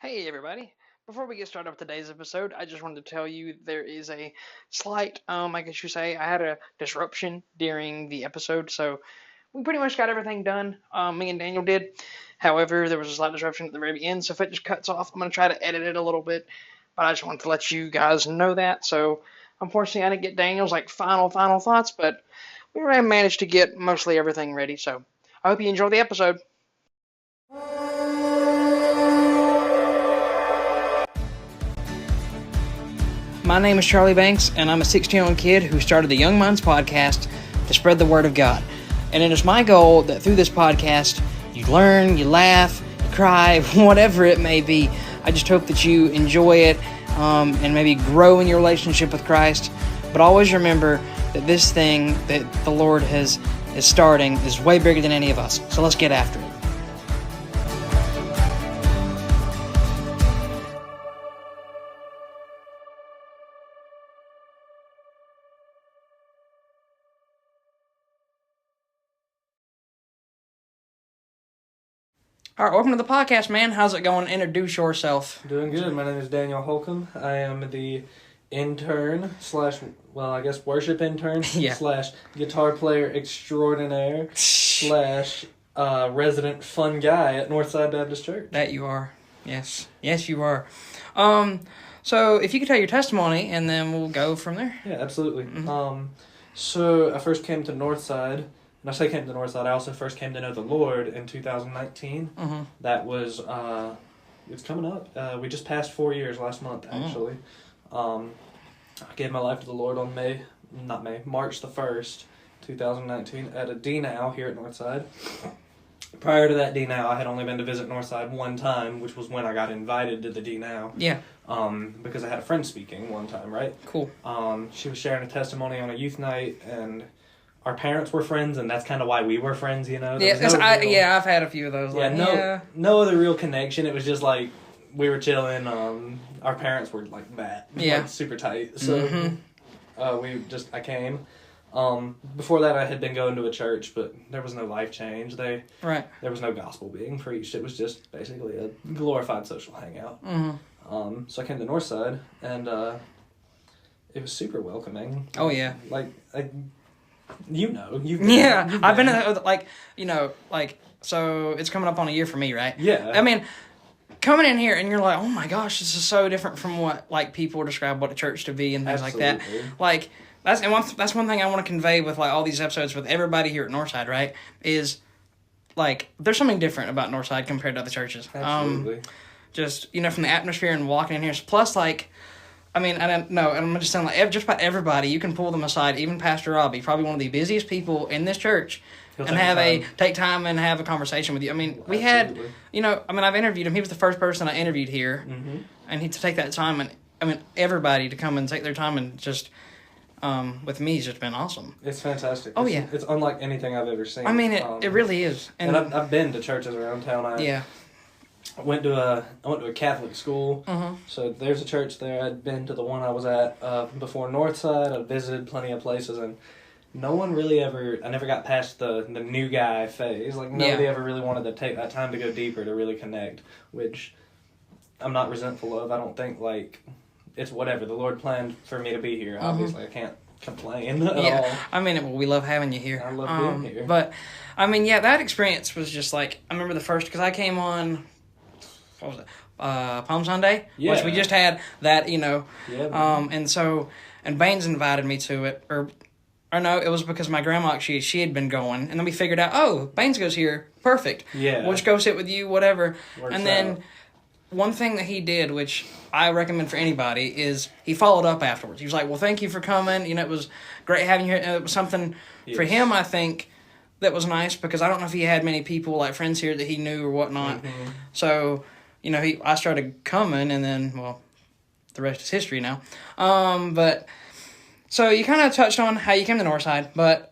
Hey everybody! Before we get started with today's episode, I just wanted to tell you there is a slight, I guess you say, I had a disruption during the episode, so we pretty much got everything done. Me and Daniel did. However, there was a slight disruption at the very end, so if it just cuts off, I'm gonna try to edit it a little bit. But I just wanted to let you guys know that. So, unfortunately, I didn't get Daniel's final thoughts, but we managed to get mostly everything ready. So, I hope you enjoy the episode. My name is Charlie Banks, and I'm a 16-year-old kid who started the Young Minds podcast to spread the word of God. And it is my goal that through this podcast, you learn, you laugh, you cry, whatever it may be. I just hope that you enjoy it and maybe grow in your relationship with Christ. But always remember that this thing that the Lord is starting is way bigger than any of us. So let's get after it. All right, welcome to the podcast, man. How's it going? Introduce yourself. Doing good. My name is Daniel Holocombe. I am the intern / worship intern / guitar player extraordinaire / resident fun guy at Northside Baptist Church. That you are. Yes, you are. So if you could tell your testimony, and then we'll go from there. Yeah, absolutely. Mm-hmm. So I first came to Northside. When I say came to Northside, I also first came to know the Lord in 2019. Mm-hmm. That was, it's coming up. We just passed 4 years last month, actually. I gave my life to the Lord on March the 1st, 2019, at a D-Now here at Northside. Prior to that D-Now, I had only been to visit Northside one time, which was when I got invited to the D-Now. Yeah. Because I had a friend speaking one time, right? Cool. She was sharing a testimony on a youth night, and our parents were friends, and that's kind of why we were friends, you know? I've had a few of those. No other real connection. It was just like we were chilling. Our parents were like that, like super tight. So I came. Before that, I had been going to a church, but there was no life change. There was no gospel being preached. It was just basically a glorified social hangout. Mm-hmm. So I came to Northside, and it was super welcoming. Oh yeah. I've been so it's coming up on a year for me, right? Yeah. I mean, coming in here and you're like, oh my gosh, this is so different from what people describe what a church to be and things like that. Like that's one thing I want to convey with all these episodes with everybody here at Northside, right? Is there's something different about Northside compared to other churches. Absolutely. Just from the atmosphere and walking in here. Plus I don't know, I'm just saying, just about everybody, you can pull them aside, even Pastor Robbie, probably one of the busiest people in this church, take time and have a conversation with you. I mean, we Absolutely. had, I've interviewed him. He was the first person I interviewed here, and to take that time, and, everybody to come and take their time and just, with me, has just been awesome. It's fantastic. Oh, It's unlike anything I've ever seen. I mean, it really is. And I've been to churches around town. I went to a Catholic school, so there's a church there. I'd been to the one I was at before Northside. I visited plenty of places, and no one really I never got past the new guy phase. Nobody ever really wanted to take that time to go deeper, to really connect, which I'm not resentful of. I don't think, it's whatever. The Lord planned for me to be here. Obviously, I can't complain at all. I mean, we love having you here. I love being here. But, that experience was just I remember the first, because I came on, what was it, Palm Sunday, which we just had that, and Baines invited me to it, or no, it was because my grandma, she had been going, and then we figured out, oh, Baines goes here, perfect. Yeah. We'll just go sit with you, whatever. Works and then out. One thing that he did, which I recommend for anybody, is he followed up afterwards. He was like, well, thank you for coming. It was great having you here. It was something for him, I think, that was nice, because I don't know if he had many people, friends here that he knew or whatnot. Mm-hmm. So, I started coming, and then, the rest is history now. So you kind of touched on how you came to Northside, but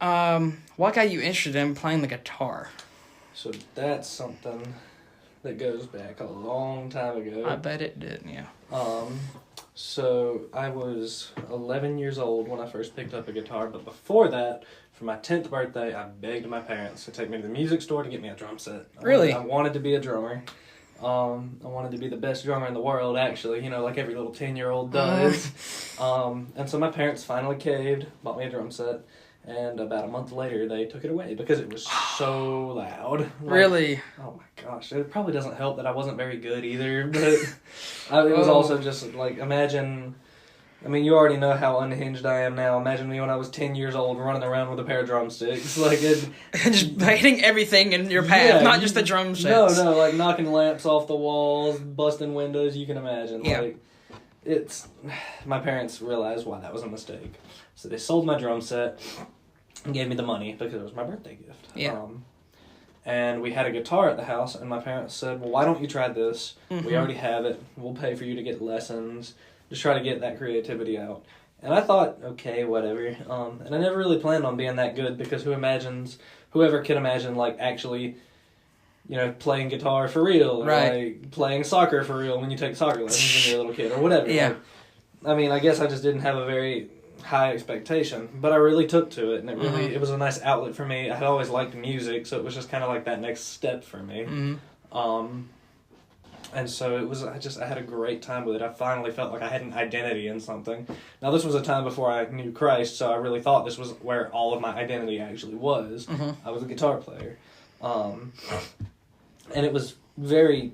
what got you interested in playing the guitar? So that's something that goes back a long time ago. I bet it did, yeah. So I was 11 years old when I first picked up a guitar, but before that, for my 10th birthday, I begged my parents to take me to the music store to get me a drum set. Really? I wanted to be a drummer. I wanted to be the best drummer in the world, actually, like every little 10-year-old does. And so my parents finally caved, bought me a drum set, and about a month later they took it away because it was so loud. Really? Oh my gosh. It probably doesn't help that I wasn't very good either, but it was also just, imagine... you already know how unhinged I am now. Imagine me when I was 10 years old running around with a pair of drumsticks. Just hitting everything in your path, not just the drum sets. No, knocking lamps off the walls, busting windows, you can imagine. Yeah. My parents realized why that was a mistake. So they sold my drum set and gave me the money because it was my birthday gift. Yeah. And we had a guitar at the house, and my parents said, well, why don't you try this? Mm-hmm. We already have it. We'll pay for you to get lessons. Just try to get that creativity out. And I thought, okay, whatever. And I never really planned on being that good because whoever can imagine, actually, playing guitar for real. Or, right. Playing soccer for real when you take soccer lessons when you're a little kid or whatever. Yeah. I guess I just didn't have a very high expectation. But I really took to it, and it was a nice outlet for me. I had always liked music, so it was just kind of like that next step for me. Mm-hmm. And so it was, I had a great time with it. I finally felt like I had an identity in something. Now, this was a time before I knew Christ, so I really thought this was where all of my identity actually was. Mm-hmm. I was a guitar player. And it was very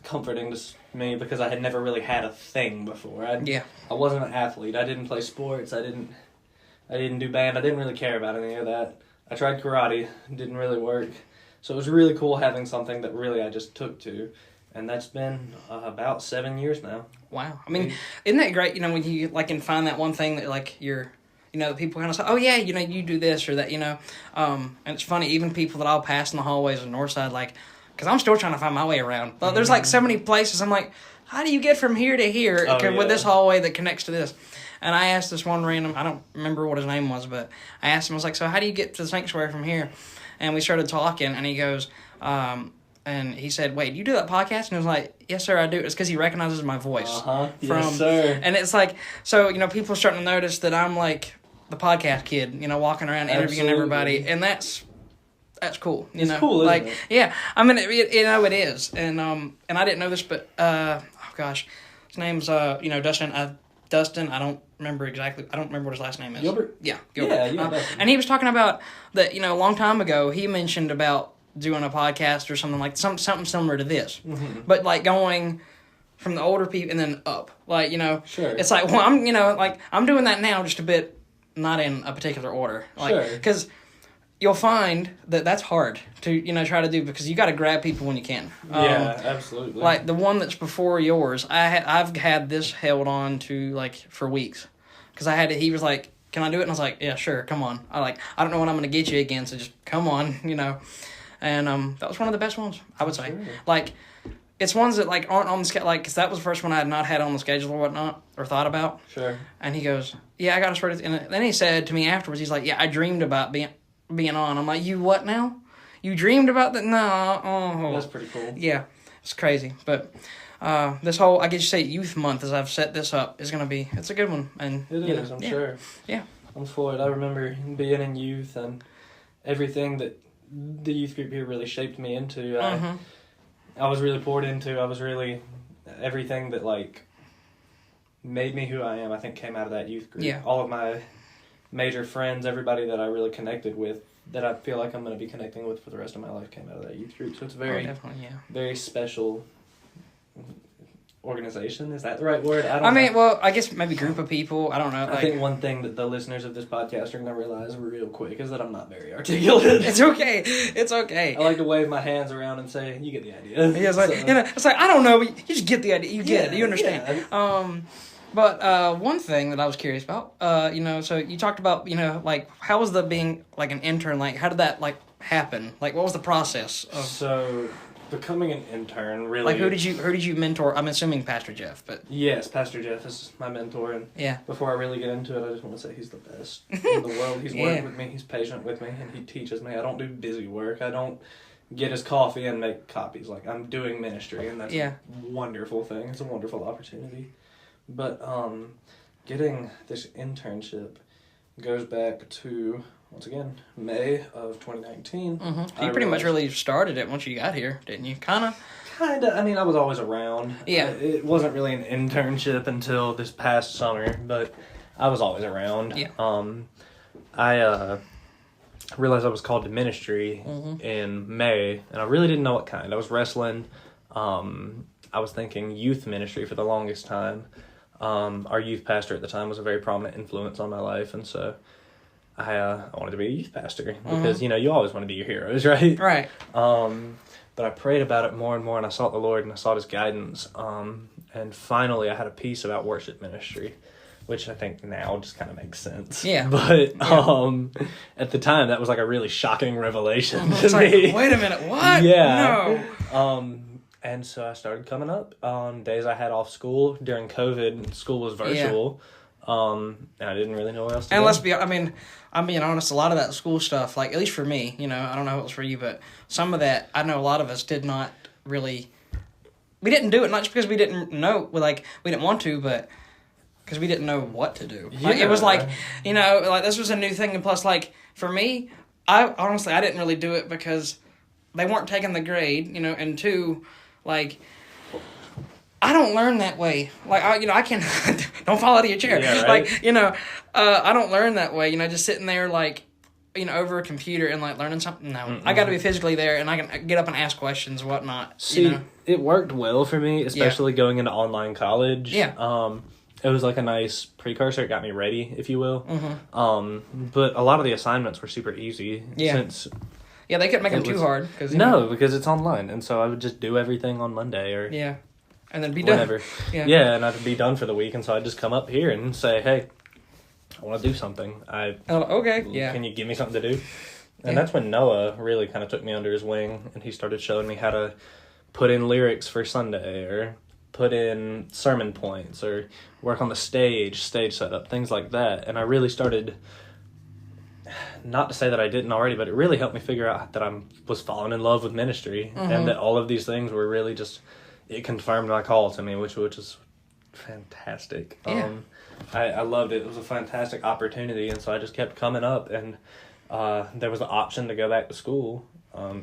comforting to me because I had never really had a thing before. I wasn't an athlete. I didn't play sports. I didn't do band. I didn't really care about any of that. I tried karate. It didn't really work. So it was really cool having something that really I just took to. And that's been about 7 years now. Wow. Isn't that great, when you, can find that one thing that, you're, the people kind of say, oh, yeah, you do this or that, and it's funny, even people that I'll pass in the hallways of Northside, because I'm still trying to find my way around. But there's, so many places, I'm like, how do you get from here to here with this hallway that connects to this? And I asked this one random, I don't remember what his name was, but I asked him, I was like, so how do you get to the sanctuary from here? And we started talking, and he goes, and he said, wait, you do that podcast? And I was like, yes, sir, I do. It's because he recognizes my voice. Yes, sir. And it's so, people are starting to notice that I'm the podcast kid, walking around interviewing everybody. And that's cool. It's cool, isn't it? Yeah. It is. And I didn't know this, but, his name's, Dustin, I don't remember what his last name is. Gilbert? Yeah, Gilbert. Yeah, and he was talking about that, a long time ago, he mentioned about doing a podcast or something something similar to this. Mm-hmm. But going from the older people and then up. Sure. It's I'm doing that now just a bit, not in a particular order. Sure. Because you'll find that that's hard to, try to do because you got to grab people when you can. Yeah, absolutely. The one that's before yours, I've had this held on to, for weeks. Because he was like, can I do it? And I was like, yeah, sure, come on. I don't know when I'm going to get you again, so just come on, And that was one of the best ones, I would say. Sure. It's ones that aren't on the schedule, because that was the first one I had not had on the schedule or whatnot, or thought about. Sure. And he goes, yeah, I got to start it. And then he said to me afterwards, he's like, yeah, I dreamed about being on. I'm like, you what now? You dreamed about that? No. Oh. That's pretty cool. Yeah, it's crazy. But this whole, I guess you say Youth Month, as I've set this up, is going to be, it's a good one. And it is, I'm sure. Yeah. I'm for it. I remember being in youth and everything that the youth group here really shaped me into. I was really poured into. I was really everything that made me who I am. I think came out of that youth group. Yeah. All of my major friends, everybody that I really connected with, that I feel like I'm going to be connecting with for the rest of my life, came out of that youth group. So it's very, very special organization. Is that the right word? I don't know. Well, I guess maybe group of people. I don't know. I think one thing that the listeners of this podcast are going to realize real quick is that I'm not very articulate. It's okay. It's okay. I like to wave my hands around and say, you get the idea. Yeah, it's I don't know, but you just get the idea. You get it. You understand. Yeah. But one thing that I was curious about, so you talked about, how was the being, an intern, how did that, happen? What was the process? So, becoming an intern really... who did you mentor? I'm assuming Pastor Jeff, but... Yes, Pastor Jeff is my mentor, and before I really get into it, I just want to say he's the best in the world. He's worked with me, he's patient with me, and he teaches me. I don't do busy work. I don't get his coffee and make copies. I'm doing ministry, and that's a wonderful thing. It's a wonderful opportunity. But getting this internship goes back to, once again, May of 2019. Mm-hmm. You pretty much really started it once you got here, didn't you? Kind of. Kinda. I mean, I was always around. Yeah. It wasn't really an internship until this past summer, but I was always around. Yeah. I realized I was called to ministry in May, and I really didn't know what kind. I was wrestling. I was thinking youth ministry for the longest time. Our youth pastor at the time was a very prominent influence on my life, and so I wanted to be a youth pastor because, you always want to be your heroes, right? Right. But I prayed about it more and more, and I sought the Lord, and I sought His guidance. And finally, I had a piece about worship ministry, which I think now just kind of makes sense. Yeah. But at the time, that was like a really shocking revelation to It's like, me. wait a minute, what? Yeah. No. And so I started coming up on days I had off school. During COVID, school was virtual. And I didn't really know what else to do. And let's be, I'm being honest, a lot of that school stuff, like, at least for me, I don't know how it was for you, but some of that, I know a lot of us did not really, we didn't do it, not just because we didn't know, we didn't want to, but because we didn't know what to do. Like, it was like, this was a new thing, and plus, like, for me, I didn't really do it because they weren't taking the grade, and two, like, I don't learn that way. Like, I can don't fall out of your chair. Yeah, right? Like, I don't learn that way. Just sitting there, like, over a computer and, like, learning something. No, I got to be physically there, and I can get up and ask questions, whatnot. See, it worked well for me, especially going into online college. Yeah. It was like a nice precursor. It got me ready, if you will. But a lot of the assignments were super easy. Yeah. Since yeah, they couldn't make them too hard. Because it's online, and so I would just do everything on Monday or and then be done. Whatever. Yeah, and I'd be done for the week, and so I'd just come up here and say, hey, I want to do something. Okay, yeah. Can you give me something to do? And that's when Noah really kind of took me under his wing, and he started showing me how to put in lyrics for Sunday, or put in sermon points, or work on the stage setup, things like that. And I really started, not to say that I didn't already, but it really helped me figure out that I was falling in love with ministry, and that all of these things were really just, it confirmed my call to me, which is fantastic. Yeah. I loved it. It was a fantastic opportunity, and so I just kept coming up, and there was the option to go back to school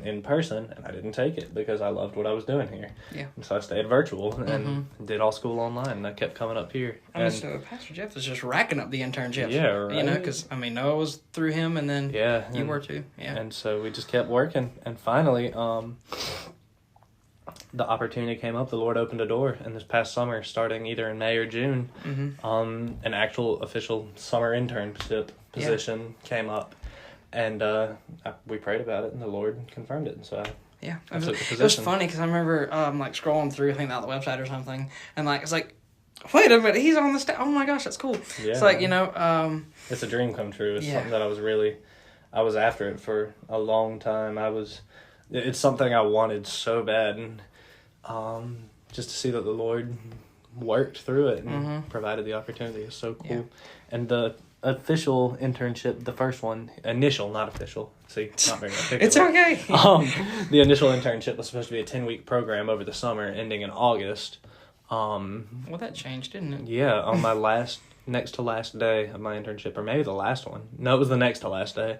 in person, and I didn't take it because I loved what I was doing here. Yeah. And so I stayed virtual and did all school online, and I kept coming up here. So Pastor Jeff was just racking up the internships. Yeah, right. Because, Noah was through him, and then you were too. Yeah. And so we just kept working, and finally, the opportunity came up. The Lord opened a door, and this past summer, starting either in May or June, an actual official summer internship position came up, and we prayed about it, and the Lord confirmed it. And so I took the position. It was funny because I remember scrolling through, I think, on the website or something, and it's like, wait a minute, he's on the stage. Oh my gosh, that's cool. Yeah. It's like, it's a dream come true. It's something that I was after it for a long time. It's something I wanted so bad, and just to see that the Lord worked through it and provided the opportunity is so cool. Yeah. And the official internship, the first one, initial, not official. See, not very articulate. It's okay. The initial internship was supposed to be a 10-week program over the summer, ending in August. Well, that changed, didn't it? Yeah, on my next to last day of my internship, or maybe the last one. No, it was the next to last day.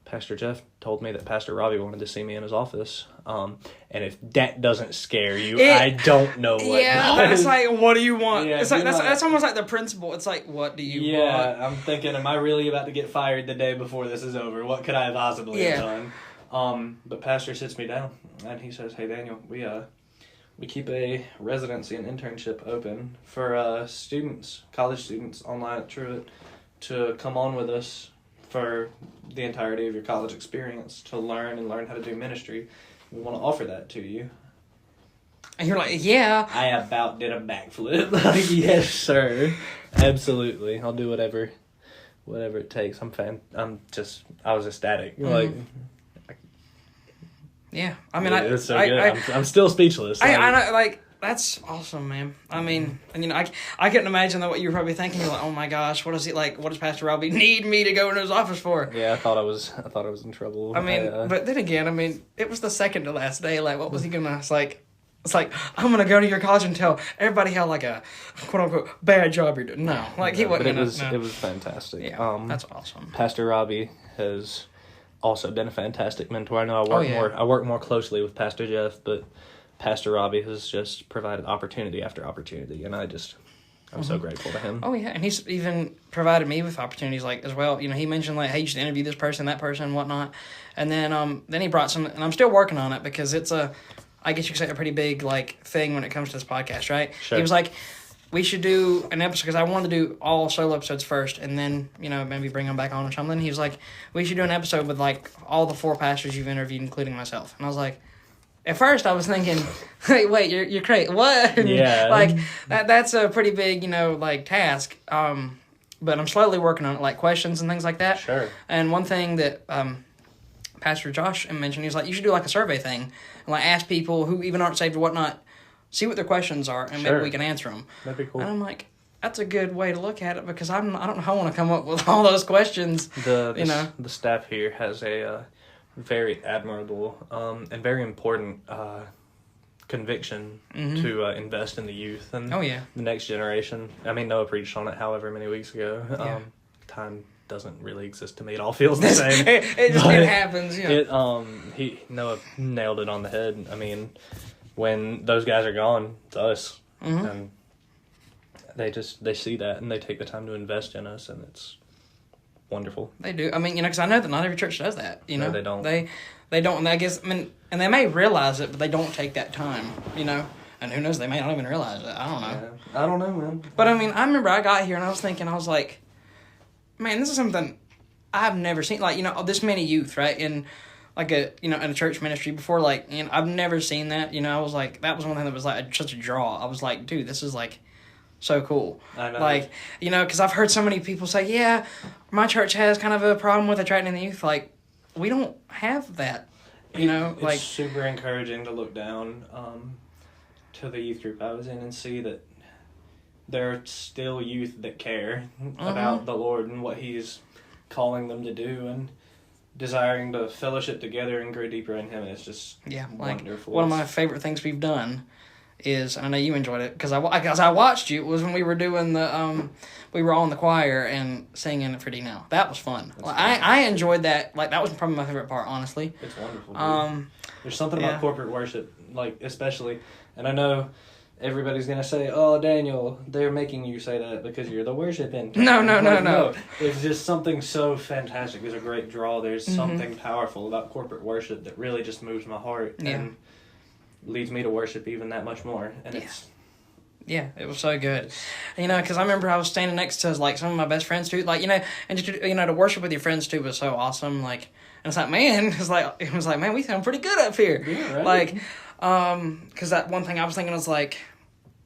Pastor Jeff told me that Pastor Robbie wanted to see me in his office. And if that doesn't scare you, I don't know what does. It's like, what do you want? Yeah, it's like that's almost like the principle. It's like, what do you want? Yeah, I'm thinking, am I really about to get fired the day before this is over? What could I have possibly have done? But Pastor sits me down, and he says, hey, Daniel, we keep a residency and internship open for students, college students online at Truett, to come on with us for the entirety of your college experience to learn how to do ministry. We want to offer that to you. And you're like, yeah. I about did a backflip. Like, yes, sir. Absolutely. I'll do whatever it takes. I was ecstatic. Like, yeah. I mean, it's so good. I'm still speechless. I know, like, that's awesome, man. I mean, and I couldn't imagine what you were probably thinking. You're like, oh my gosh, what is it like? What does Pastor Robbie need me to go into his office for? Yeah, I thought I was in trouble. I mean, but then again, it was the second to last day. Like, what was he gonna? It's like I'm gonna go to your college and tell everybody how, like, a quote unquote bad job you're doing. No, like, he wasn't. But it was fantastic. Yeah, that's awesome. Pastor Robbie has also been a fantastic mentor. I know I work more closely with Pastor Jeff, but Pastor Robbie has just provided opportunity after opportunity, and I'm so grateful to him. Oh, yeah, and he's even provided me with opportunities, like, as well. You know, he mentioned, like, hey, you should interview this person, that person, and whatnot. And then he brought some, and I'm still working on it because it's I guess you could say, a pretty big, like, thing when it comes to this podcast, right? Sure. He was like, we should do an episode, because I wanted to do all solo episodes first, and then, you know, maybe bring them back on or something. He was like, we should do an episode with, like, all the 4 pastors you've interviewed, including myself. And I was like, at first I was thinking, hey, wait, you're crazy. What? Yeah. Like, that's a pretty big, you know, like, task. But I'm slowly working on it, like, questions and things like that. Sure. And one thing that Pastor Josh mentioned, he was like, you should do, like, a survey thing, and, like, ask people who even aren't saved or whatnot, see what their questions are, and maybe we can answer them. That'd be cool. And I'm like, that's a good way to look at it, because I don't know how I want to come up with all those questions. The staff here has a very admirable and very important conviction to invest in the youth and the next generation. I mean, Noah preached on it however many weeks ago. Time doesn't really exist to me. It all feels the same. it happens. Yeah. Noah nailed it on the head. I mean, when those guys are gone, it's us, and they see that and they take the time to invest in us, and it's wonderful. They do. I mean, you know, because I know that not every church does that. You know, no, they don't. They don't. And I guess, I mean, and they may realize it, but they don't take that time. You know, and who knows? They may not even realize it. I don't know. Yeah, I don't know, man. But I mean, I remember I got here and I was thinking, I was like, man, this is something I've never seen. Like, you know, this many youth, right? In like in a church ministry before, like, you know, I've never seen that. You know, I was like, that was one thing that was like such a draw. I was like, dude, this is like so cool. I know. Like, you know, because I've heard so many people say, yeah, my church has kind of a problem with attracting the youth. Like, we don't have that. You know, it's like, super encouraging to look down to the youth group I was in and see that there are still youth that care about the Lord and what He's calling them to do, and desiring to fellowship together and grow deeper in Him. It's just wonderful. One of my favorite things we've done is, and I know you enjoyed it, because I watched you, was when we were doing we were all in the choir and singing for D now. That was fun. I enjoyed that. Like, that was probably my favorite part, honestly. It's wonderful. There's something about corporate worship, like, especially, and I know everybody's going to say, oh, Daniel, they're making you say that because you're the worship intern. No. It's just something so fantastic. There's a great draw. There's something powerful about corporate worship that really just moves my heart and leads me to worship even that much more. And it was so good. You know, because I remember I was standing next to, like, some of my best friends, too. Like, you know, and just, you know, to worship with your friends, too, was so awesome. Like, and it's like, man, it was like, man, we sound pretty good up here. Yeah, right. Like, because that one thing I was thinking was, like,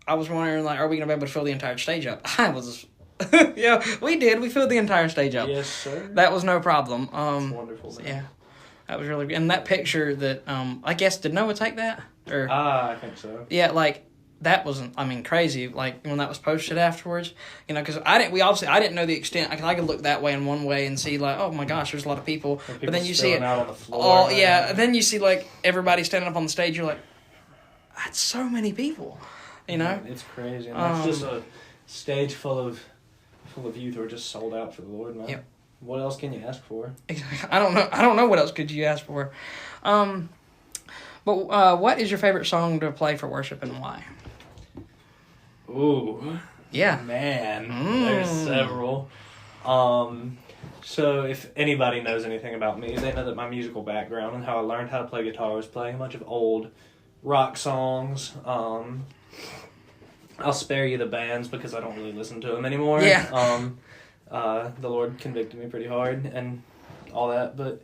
I was wondering, like, are we going to be able to fill the entire stage up? I was, yeah, we did. We filled the entire stage up. Yes, sir. That was no problem. That's wonderful, man. Yeah, that was really good. And that picture that, I guess, did Noah take that? Or I think so. Yeah, like, that wasn't, I mean, crazy, like, when that was posted afterwards, you know, because I didn't know the extent. I could look that way in one way and see, like, oh my gosh, there's a lot of people, but then you see it out on the floor. Oh yeah, and then you see, like, everybody standing up on the stage. You're like, that's so many people, you know. It's crazy. And that's just a stage full of youth who are just sold out for the Lord, man. Yep. What else can you ask for? I don't know what else could you ask for. But what is your favorite song to play for worship and why? Ooh. Yeah. Man, there's several. So if anybody knows anything about me, they know that my musical background and how I learned how to play guitar was playing a bunch of old rock songs. I'll spare you the bands because I don't really listen to them anymore. Yeah. The Lord convicted me pretty hard and all that, but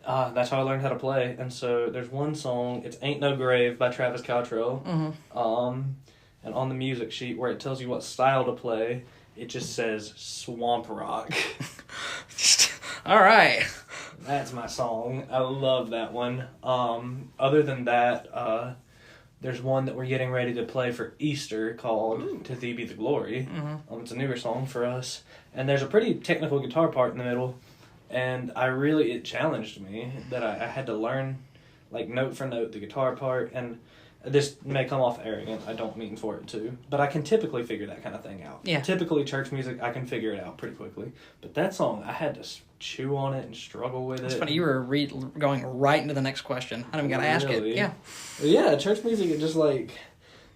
that's how I learned how to play. And so there's one song, it's Ain't No Grave by Travis Cottrell. And on the music sheet where it tells you what style to play, it just says swamp rock. All right. That's my song. I love that one. Other than that, there's one that we're getting ready to play for Easter called To Thee Be the Glory. It's a newer song for us. And there's a pretty technical guitar part in the middle. And it challenged me that I had to learn, like, note for note the guitar part. And this may come off arrogant, I don't mean for it to, but I can typically figure that kind of thing out. Yeah. Typically, church music, I can figure it out pretty quickly. But that song, I had to chew on it and struggle with it. It's funny, you were going right into the next question. I don't even got to ask it. Yeah. Yeah, church music, it just like,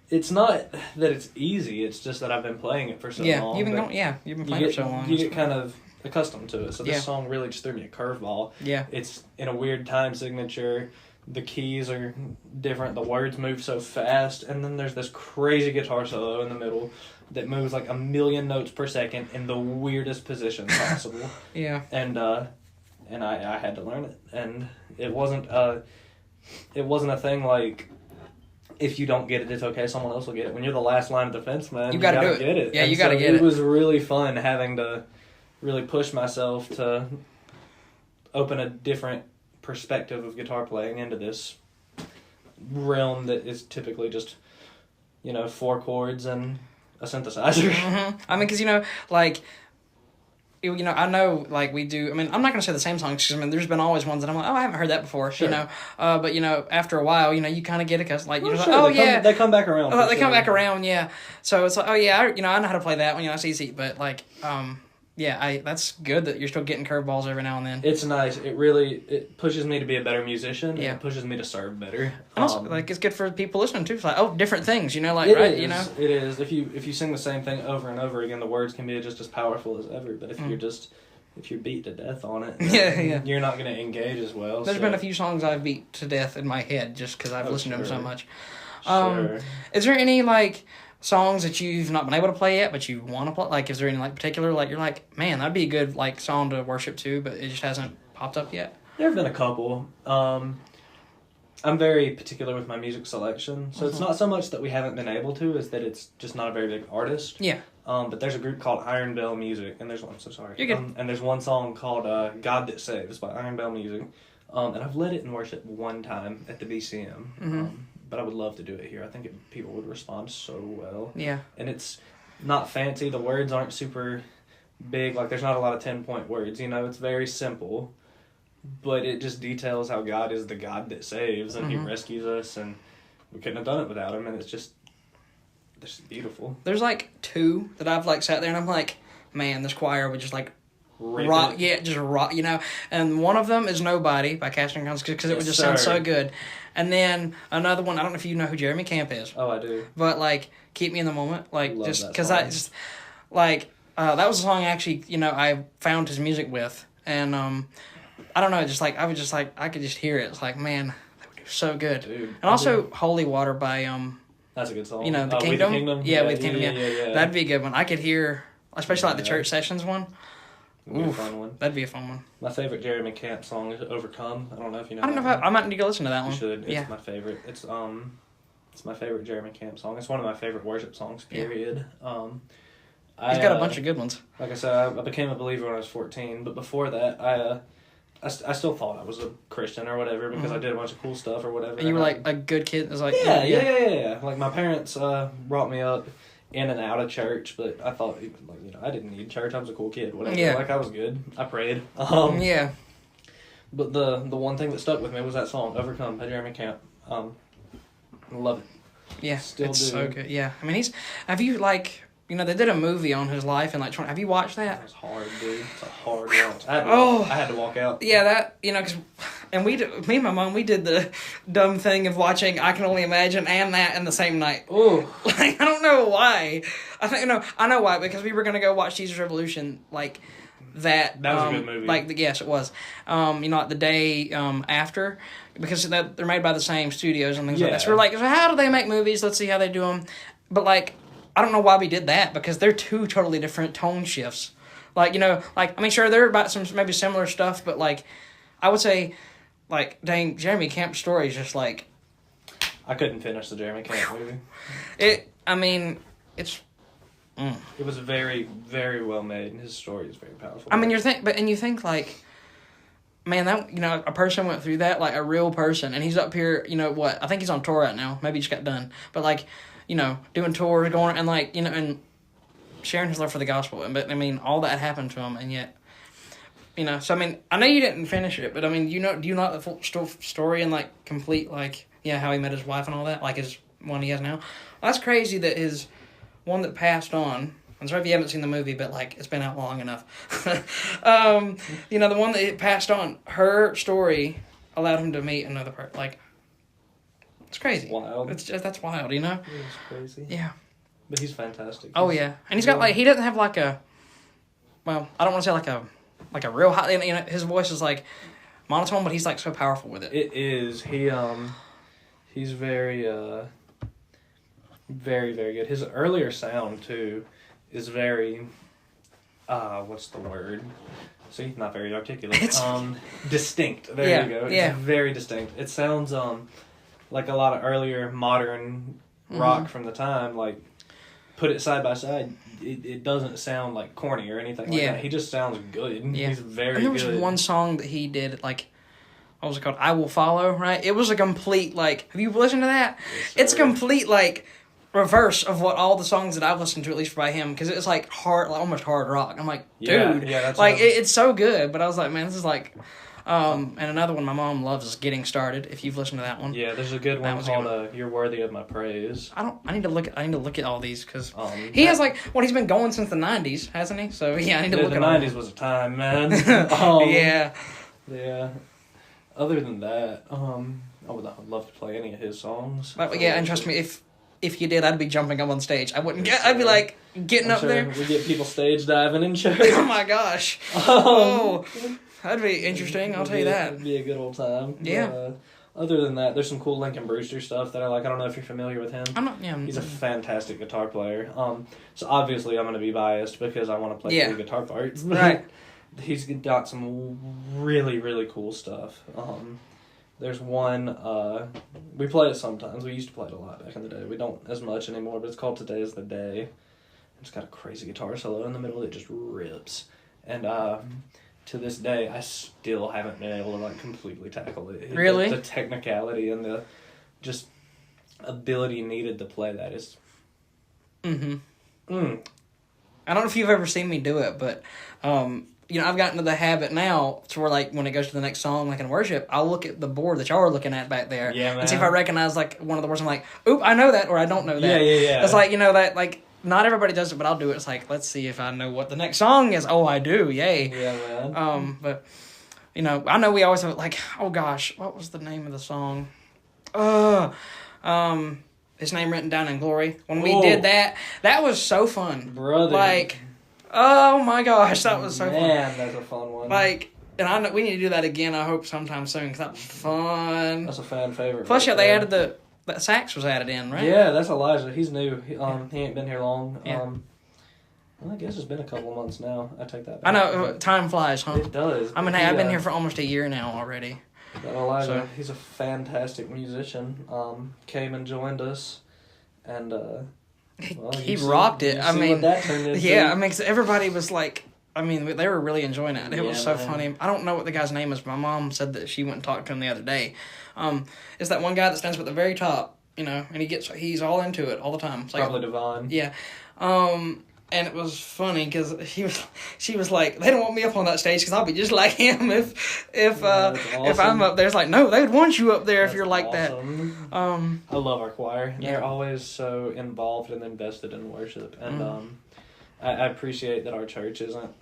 it's not that it's easy, it's just that I've been playing it for so long. You've been playing it for so long. You get kind of accustomed to it. So this Yeah. song really just threw me a curveball. Yeah. It's in a weird time signature. The keys are different. The words move so fast. And then there's this crazy guitar solo in the middle that moves like 1,000,000 notes per second in the weirdest position possible. Yeah. And I had to learn it. And it wasn't a thing like, if you don't get it, it's okay, someone else will get it. When you're the last line of defense, man, you gotta get it. Yeah, and you gotta get it. It was really fun having to really push myself to open a different perspective of guitar playing into this realm that is typically just, 4 chords and a synthesizer. Mm-hmm. I mean, because, like, I know, like, we do, I mean, I'm not going to say the same songs, because, I mean, there's been always ones that I'm like, I haven't heard that before, Sure. But, after a while, you kind of get it, because, like, you're sure. like, They come back around. They come back around, yeah. So it's like, I know how to play that one, it's easy, but, like, that's good that you're still getting curveballs every now and then. It's nice. It pushes me to be a better musician. Yeah. And it pushes me to serve better. And also, like, it's good for people listening, too. It's like, different things, like, it right, is, It is. If you sing the same thing over and over again, the words can be just as powerful as ever. But if you're beat to death on it, you're not going to engage as well. There's been a few songs I've beat to death in my head just because I've listened to them so much. Sure. Is there any, like, songs that you've not been able to play yet, but you want to play? Like, is there any, like, particular, like, you're like, man, that'd be a good, like, song to worship to, but it just hasn't popped up yet? There have been a couple. I'm very particular with my music selection, so it's not so much that we haven't been able to, is that it's just not a very big artist. Yeah. But there's a group called Iron Bell Music, and there's one. So sorry. You're good. And there's one song called "God That Saves" by Iron Bell Music, and I've led it in worship one time at the BCM. Mm-hmm. But I would love to do it here. I think people would respond so well. Yeah. And it's not fancy. The words aren't super big. Like, there's not a lot of 10-point words. It's very simple. But it just details how God is the God that saves, and He rescues us, and we couldn't have done it without Him, and it's just beautiful. There's, like, 2 that I've, like, sat there and I'm like, man, this choir would just, like, rock, and one of them is Nobody by Casting Crowns, because it would just sound so good. And then another one, I don't know if you know who Jeremy Camp is. Oh, I do. But, like, Keep Me in the Moment, like, love just, that because song. that was a song actually, I found his music with, and, I don't know, just, like, I was just, like, I could just hear it. It's like, man, that would do so good. Dude, and also, Holy Water by, that's a good song. The Kingdom? With the Kingdom? Yeah, With the Kingdom, yeah. That'd be a good one. I could hear, especially, like, the church sessions one. That'd be a fun one. That'd be a fun one. My favorite Jeremy Camp song is Overcome. I don't know if you know. I don't know if I might need to go listen to that one. You should. It's my favorite. It's my favorite Jeremy Camp song. It's one of my favorite worship songs, period. He's got a bunch of good ones. Like I said, I became a believer when I was 14, but before that, I still thought I was a Christian or whatever because I did a bunch of cool stuff or whatever. And you were like a good kid? It was like yeah. Like, my parents brought me up in and out of church, but I thought, I didn't need church. I was a cool kid, whatever. Yeah. Like, I was good. I prayed. Yeah. But the one thing that stuck with me was that song, Overcome by Jeremy Camp. I love it. Yeah, Still it's do. so good. Yeah, I mean, have you, like, they did a movie on his life in, like, have you watched that? That was hard, dude. It's a hard watch. I had to walk out. Yeah, that, because, and me and my mom, we did the dumb thing of watching I Can Only Imagine and that in the same night. Oh. Like, I don't know why. I know why, because we were going to go watch Jesus Revolution, like, that was a good movie. Like, yes, it was. Like the day after, because they're made by the same studios and things like that. So we're like, so how do they make movies? Let's see how they do them. But, like, I don't know why we did that, because they're 2 totally different tone shifts. Like, sure, they're about some maybe similar stuff, but, like, I would say, like, dang, Jeremy Camp's story is just, like... I couldn't finish the Jeremy Camp movie. It's... It was very, very well made, and his story is very powerful. I mean, you think, like, man, that, a person went through that, like, a real person, and he's up here, I think he's on tour right now, maybe he just got done, but, like, doing tours, going, and, like, and sharing his love for the gospel, but, I mean, all that happened to him, and yet, so, I mean, I know you didn't finish it, but, I mean, do you know the full story and, like, complete, like, how he met his wife and all that, like his one he has now. That's crazy that his one that passed on. I'm sorry if you haven't seen the movie, but like it's been out long enough. The one that passed on, her story allowed him to meet another person. Like, it's crazy. Wild. That's wild, you know? It's crazy. Yeah. But he's fantastic. Oh, yeah. And he's got, like, he doesn't have, like, I don't want to say, like a real high, his voice is, like, monotone, but he's, like, so powerful with it. It is. He's very, very, very good. His earlier sound, too, is very, what's the word? See, not very articulate. Distinct. There you go. It's very distinct. It sounds, like a lot of earlier modern rock from the time, like, put it side by side, it doesn't sound like corny or anything like that. He just sounds good. Yeah. He's very good. And there was one song that he did, like, what was it called? I Will Follow, right? It was a complete, like, have you listened to that? Yes, it's a complete, like, reverse of what all the songs that I've listened to, at least by him, because it's, like, hard, like, almost hard rock. I'm like, dude. Yeah, that's like, it's so good, but I was like, man, this is, like... and another one my mom loves is Getting Started, if you've listened to that one. Yeah, there's a good one called You're Worthy of My Praise. I need to look at all these, because he has, like, he's been going since the 90s, hasn't he? So, yeah, I need to look at all. The 90s was a time, man. Yeah. Yeah. Other than that, I would love to play any of his songs. But, yeah, and trust me, if you did, I'd be jumping up on stage. I'd be, like, getting up there. We get people stage diving in church. Oh, my gosh. That'd be interesting, I'll tell you that. It'd be a good old time. Yeah. But, other than that, there's some cool Lincoln Brewster stuff that I like. I don't know if you're familiar with him. I'm not, yeah. He's a fantastic guitar player. So obviously I'm going to be biased because I want to play cool guitar parts. Right. He's got some really, really cool stuff. There's one, we play it sometimes. We used to play it a lot back in the day. We don't as much anymore, but it's called Today is the Day. It's got a crazy guitar solo in the middle. It just rips. And, to this day, I still haven't been able to, like, completely tackle it. Really? The technicality and the just ability needed to play that is... I don't know if you've ever seen me do it, but, I've gotten into the habit now to where, like, when it goes to the next song, like in worship, I'll look at the board that y'all are looking at back there and see if I recognize, like, one of the words. I'm like, oop, I know that, or I don't know that. Yeah. It's like, that, like... Not everybody does it, but I'll do it. It's like, let's see if I know what the next song is. Oh, I do. Yay. Yeah, man. But, I know we always have, like, oh, gosh, what was the name of the song? His Name Written Down in Glory. When we did that was so fun. Brother. Like, oh, my gosh, that was so fun. Man, that's a fun one. Like, and I know we need to do that again, I hope, sometime soon, because that was fun. That's a fan favorite. Plus, they added the sax was added in, right? Yeah, that's Elijah. He's new. He ain't been here long. Yeah. Well, I guess it's been a couple of months now. I take that back. I know. Time flies, huh? It does. I mean, hey, I've been here for almost a year now already. But Elijah, he's a fantastic musician. Came and joined us, and he rocked it. I mean, what that turned into. Yeah, I mean, everybody was like, I mean, they were really enjoying it. It was so funny. I don't know what the guy's name is, but my mom said that she went and talked to him the other day. It's that one guy that stands up at the very top, and he's all into it all the time. It's like, probably Devon. Yeah. And it was funny because she was like, they don't want me up on that stage because I'll be just like him if I'm up there. It's like, no, they would want you up there if you're like awesome. That. I love our choir. Yeah. They're always so involved and invested in worship, and I appreciate that our church isn't.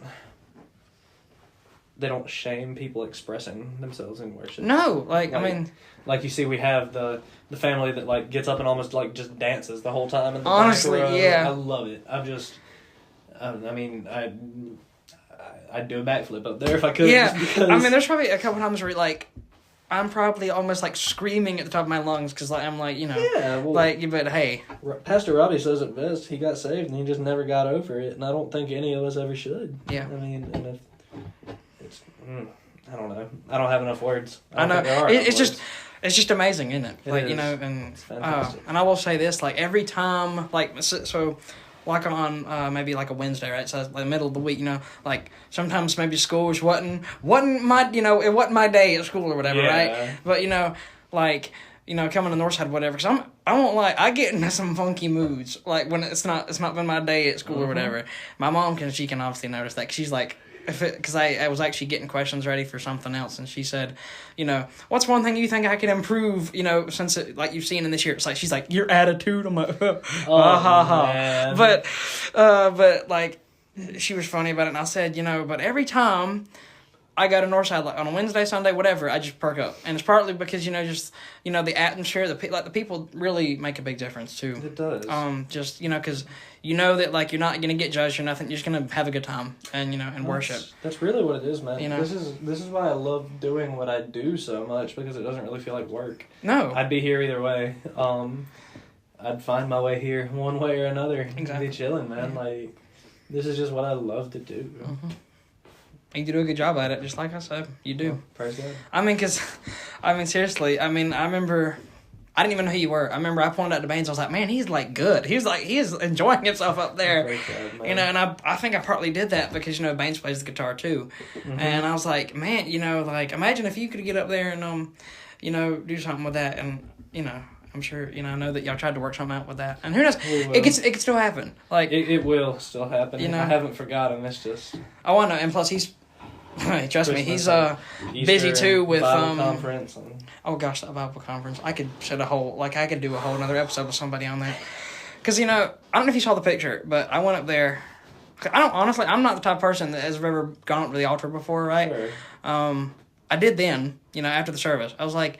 They don't shame people expressing themselves in worship. No, I mean, like you see, we have the family that like gets up and almost like just dances the whole time in the honestly, back row. Yeah, I love it. I'd do a backflip up there if I could. Yeah, just because... I mean, there's probably a couple times where like I'm probably almost like screaming at the top of my lungs because like I'm like yeah, well, like but hey, Pastor Robbie says it best. He got saved and he just never got over it, and I don't think any of us ever should. Yeah, I mean, and if it's I don't know, I don't have enough words. I know it's just amazing, isn't it? Like and it's fantastic. And I will say this, like every time, like so. Like on maybe like a Wednesday, right? So like the middle of the week, like sometimes maybe school wasn't my it wasn't my day at school or whatever, right? But like coming to Northside, whatever. Because I won't lie, I get into some funky moods like when it's not been my day at school or whatever. My mom she can obviously notice that. 'Cause she's like, because I was actually getting questions ready for something else, and she said, what's one thing you think I could improve, since like you've seen in this year? It's like, she's like, your attitude. I'm like, ha ha. Man. But like, she was funny about it, and I said, but every time I go to Northside, like on a Wednesday, Sunday, whatever, I just perk up. And it's partly because, the atmosphere, the people really make a big difference, too. It does. Just, because that, like, you're not going to get judged or nothing. You're just going to have a good time and worship. That's really what it is, man. This is why I love doing what I do so much, because it doesn't really feel like work. No. I'd be here either way. I'd find my way here one way or another. Exactly. I'd be chilling, man. Yeah. Like, this is just what I love to do. Mm-hmm. You do a good job at it, just like I said. You do. Oh, praise God. Seriously, I remember, I didn't even know who you were. I remember I pointed out to Baines, I was like, man, he's like good. He is enjoying himself up there. God, and I think I partly did that because, Baines plays the guitar too. Mm-hmm. And I was like, man, imagine if you could get up there and, do something with that. And, I'm sure, I know that y'all tried to work something out with that. And who knows, it can still happen. Like it will still happen. I haven't forgotten. It's just... Oh, I know. And plus, he's... Trust me, he's busy too with Bible conference. And... Oh gosh, that Bible conference! I could do a whole another episode with somebody on that. Because I don't know if you saw the picture, but I went up there. I'm not the type of person that has ever gone up to the altar before, right? Sure. I did then, after the service. I was like,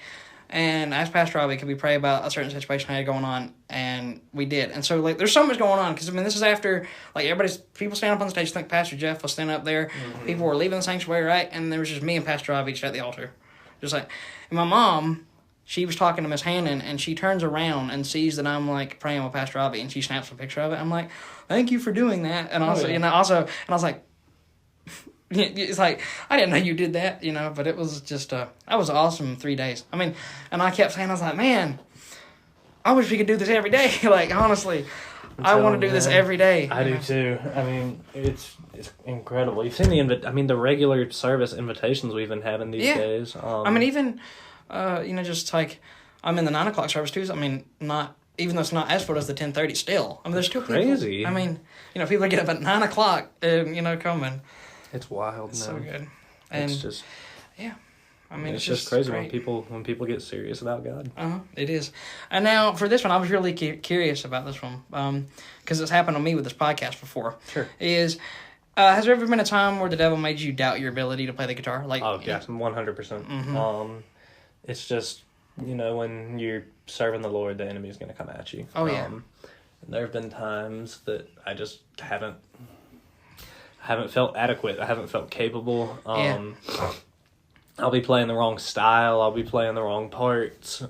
and I asked Pastor Robbie, could we pray about a certain situation I had going on? And we did. And so, like, there's so much going on. Because, this is after, like, people stand up on the stage. I think Pastor Jeff was standing up there. Mm-hmm. People were leaving the sanctuary, right? And there was just me and Pastor Robbie just at the altar. Just like, and my mom, she was talking to Miss Hannon, and she turns around and sees that I'm, like, praying with Pastor Robbie, and she snaps a picture of it. I'm like, thank you for doing that. And also, and I was like, it's like, I didn't know you did that, but it was just, that was awesome 3 days. And I kept saying, I was like, man, I wish we could do this every day. Like, honestly, I want to do this every day. I do too. It's incredible. You've seen the regular service invitations we've been having these days. Even, just like, I'm in the 9 o'clock service too. So, not, even though it's not as full as the 10:30 still. There's still crazy. People. People get up at 9 o'clock, coming. It's wild, it's man. So good. And it's just... Yeah. It's just crazy when people get serious about God. It is. And now, for this one, I was really curious about this one, because it's happened to me with this podcast before. Sure. Has there ever been a time where the devil made you doubt your ability to play the guitar? Like, 100%. Mm-hmm. It's just, when you're serving the Lord, the enemy's going to come at you. Oh, yeah. There have been times that I just haven't felt adequate. I haven't felt capable. I'll be playing the wrong style. I'll be playing the wrong parts.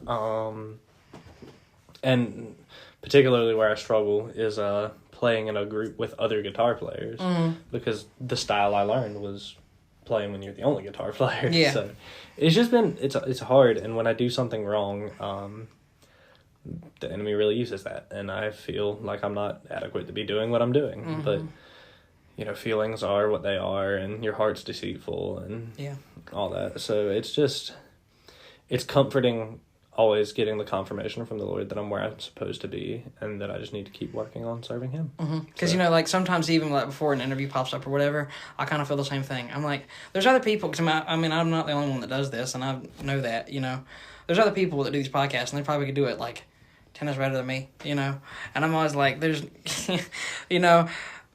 And particularly where I struggle is playing in a group with other guitar players. Mm-hmm. Because the style I learned was playing when you're the only guitar player. Yeah. So it's just been, it's hard. And when I do something wrong, the enemy really uses that. And I feel like I'm not adequate to be doing what I'm doing. Mm-hmm. But... feelings are what they are, and your heart's deceitful, and all that. So it's comforting always getting the confirmation from the Lord that I'm where I'm supposed to be, and that I just need to keep working on serving Him. Because, sometimes even like before an interview pops up or whatever, I kind of feel the same thing. I'm like, there's other people, because I'm not the only one that does this, and I know that, There's other people that do these podcasts, and they probably could do it, like, 10 times better than me, And I'm always like, there's,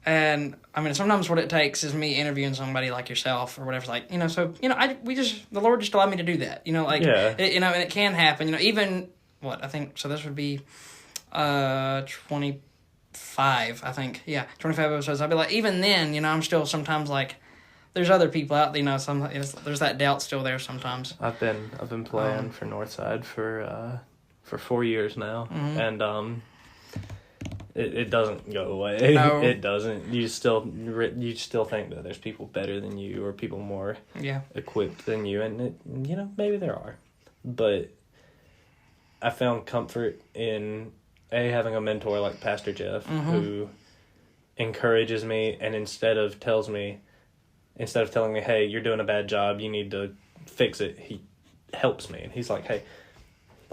And sometimes what it takes is me interviewing somebody like yourself or whatever. Like, the Lord just allowed me to do that. And it can happen. Even I think so. This would be 25. I think 25 episodes. I'd be like, even then, I'm still sometimes like, there's other people out there. There's that doubt still there sometimes. I've been playing for Northside for 4 years now, mm-hmm. and It doesn't go away. No. It doesn't. You still think that there's people better than you or people more equipped than you, and maybe there are, but I found comfort in having a mentor like Pastor Jeff, mm-hmm. who encourages me, and instead of telling me, hey, you're doing a bad job, you need to fix it, he helps me, and he's like, hey,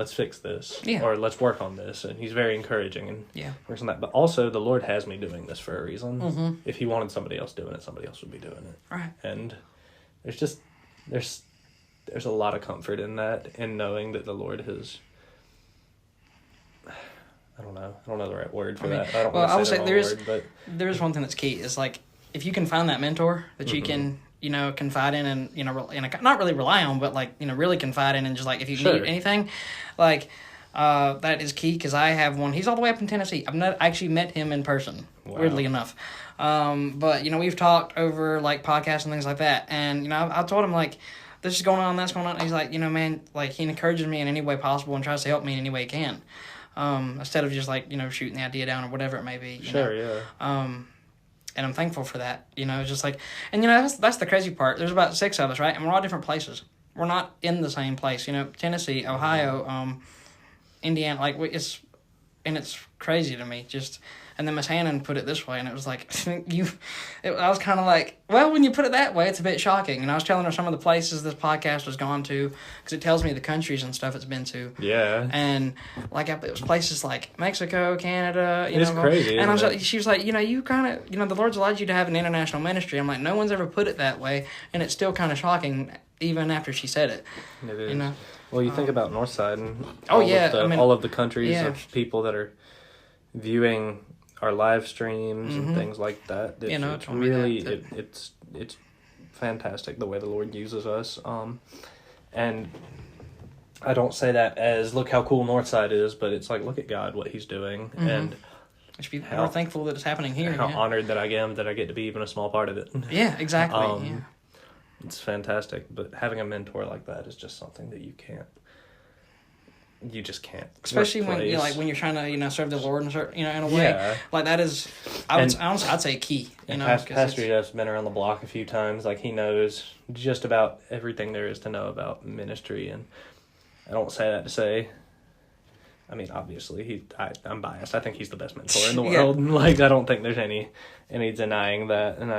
let's fix this, Yeah. or let's work on this, and he's very encouraging and works on that. But also, the Lord has me doing this for a reason. Mm-hmm. If he wanted somebody else doing it, somebody else would be doing it. Right. And there's a lot of comfort in that, in knowing that the Lord has. I don't know the right word for that. I don't want to say the wrong word, but there's one thing that's key is like if you can find that mentor that you can confide in and not really rely on, but like really confide in, and just like if you need anything, like that is key, because I have one. He's all the way up in Tennessee. I've not actually met him in person, weirdly enough, but we've talked over like podcasts and things like that, and I told him like this is going on, that's going on, and he's like man, like he encourages me in any way possible and tries to help me in any way he can. Instead of just like shooting the idea down or whatever it may be. And I'm thankful for that. It's just like, and that's the crazy part. There's about 6 of us, right? And we're all different places. We're not in the same place. Tennessee, Ohio, Indiana. Like it's crazy to me. And then Miss Hannon put it this way, and it was like I was kind of like, well, when you put it that way, it's a bit shocking. And I was telling her some of the places this podcast has gone to, because it tells me the countries and stuff it's been to. Yeah. And like it was places like Mexico, Canada. It's crazy. And I was like, she was like, you kind of, the Lord's allowed you to have an international ministry. I'm like, no one's ever put it that way, and it's still kind of shocking even after she said it. It is. Well, you think about Northside and all of the countries of people that are viewing our live streams and things like that. It's really it's fantastic the way the Lord uses us. And I don't say that as look how cool Northside is, but it's like look at God, what He's doing, and I should be more thankful that it's happening here. How honored that I am that I get to be even a small part of it. Yeah, exactly. It's fantastic, but having a mentor like that is just something that you just can't. Especially when you're trying to serve the Lord in a way like that is I'd say key. Pastor Jeff's been around the block a few times. Like he knows just about everything there is to know about ministry, and I don't say that to say. I mean, obviously, I'm biased. I think he's the best mentor in the world. Like, I don't think there's any denying that. And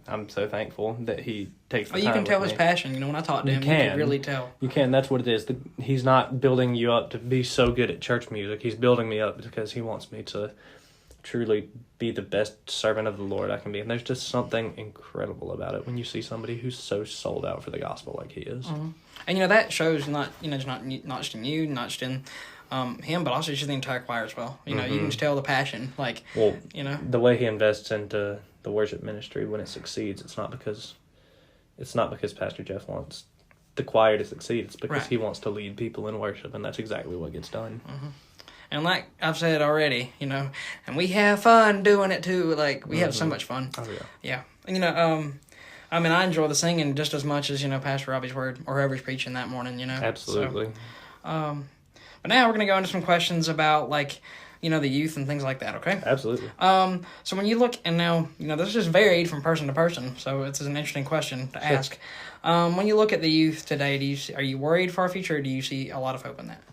I'm so thankful that he takes the time. You can tell his passion. When I talk to him, you can really tell. You can. That's what it is. He's not building you up to be so good at church music. He's building me up because he wants me to truly be the best servant of the Lord I can be. And there's just something incredible about it when you see somebody who's so sold out for the gospel like he is. Mm-hmm. And that shows not just in you, not just in him, but also just the entire choir as well. You can just tell the passion. Like, the way he invests into the worship ministry when it succeeds, it's not because Pastor Jeff wants the choir to succeed. It's because he wants to lead people in worship, and that's exactly what gets done. Mm-hmm. And like I've said already, and we have fun doing it too. Like we have so much fun. Oh yeah. Yeah. And I enjoy the singing just as much as Pastor Robbie's word or whoever's preaching that morning. Absolutely. So, but now we're gonna go into some questions about like the youth and things like that. Okay. Absolutely. So when you look, and now this is just varied from person to person, so it's an interesting question to ask. When you look at the youth today, are you worried for our future, or do you see a lot of hope in that?